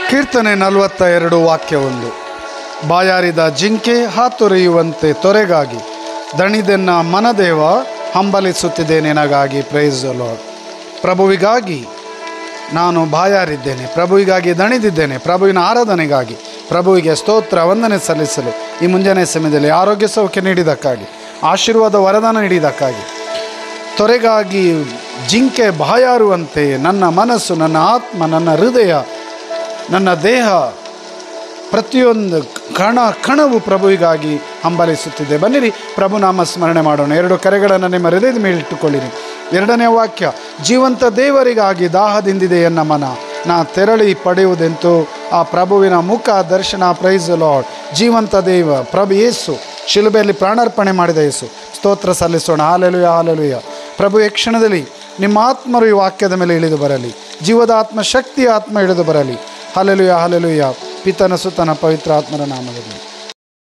ಕೀರ್ತನೆ 42 ವಾಕ್ಯ 1. ಬಾಯಾರಿದ ಜಿಂಕೆ ಹಾತೊರೆಯುವಂತೆ ತೊರೆಗಾಗಿ ದಣಿದೆನ್ನ ಮನದೇವ ಹಂಬಲಿಸುತ್ತಿದೆ ನಿನಗಾಗಿ. Praise the lord. ಪ್ರಭುವಿಗಾಗಿ ನಾನು ಬಾಯಾರಿದ್ದೇನೆ, ಪ್ರಭುವಿಗಾಗಿ ದಣಿದಿದ್ದೇನೆ, ಪ್ರಭುವಿನ ಆರಾಧನೆಗಾಗಿ, ಪ್ರಭುವಿಗೆ ಸ್ತೋತ್ರ ವಂದನೆ ಸಲ್ಲಿಸಲು ಈ ಮುಂಜಾನೆ ಸಮಯದಲ್ಲಿ ಆರೋಗ್ಯ ಸೌಖ್ಯ ನೀಡಿದ್ದಕ್ಕಾಗಿ, ಆಶೀರ್ವಾದ ವರದಾನ ನೀಡಿದ್ದಕ್ಕಾಗಿ, ತೊರೆಗಾಗಿ ಜಿಂಕೆ ಬಾಯಾರುವಂತೆ ನನ್ನ ಮನಸ್ಸು, ನನ್ನ ಆತ್ಮ, ನನ್ನ ಹೃದಯ, ನನ್ನ ದೇಹ, ಪ್ರತಿಯೊಂದು ಕಣವು ಪ್ರಭುವಿಗಾಗಿ ಹಂಬಲಿಸುತ್ತಿದೆ. ಬನ್ನಿರಿ ಪ್ರಭುನಾಮ ಸ್ಮರಣೆ ಮಾಡೋಣ. 2 ಕರೆಗಳನ್ನು ನಿಮ್ಮ ಹೃದಯದ ಮೇಲಿಟ್ಟುಕೊಳ್ಳಿರಿ. 2ನೇ ವಾಕ್ಯ, ಜೀವಂತ ದೇವರಿಗಾಗಿ ದಾಹದಿಂದಿದೆ ಎನ್ನ ಮನ, ನಾ ತೆರಳಿ ಪಡೆಯುವುದೆಂತೂ ಆ ಪ್ರಭುವಿನ ಮುಖ ದರ್ಶನ. Praise the lord. ಜೀವಂತ ದೇವ ಪ್ರಭು ಯೇಸು, ಶಿಲುಬೆಯಲ್ಲಿ ಪ್ರಾಣಾರ್ಪಣೆ ಮಾಡಿದ ಯೇಸು, ಸ್ತೋತ್ರ ಸಲ್ಲಿಸೋಣ. Hallelujah, hallelujah. ಪ್ರಭು ಈ ಕ್ಷಣದಲ್ಲಿ ನಿಮ್ಮ ಆತ್ಮರು ಈ ವಾಕ್ಯದ ಮೇಲೆ ಇಳಿದು ಬರಲಿ, ಜೀವದ ಆತ್ಮ, ಶಕ್ತಿಯ ಆತ್ಮ ಇಳಿದು ಬರಲಿ. Hallelujah, hallelujah. ಪಿತನ ಸುತನ ಪವಿತ್ರ ಆತ್ಮರ ನಾಮದಲ್ಲಿ.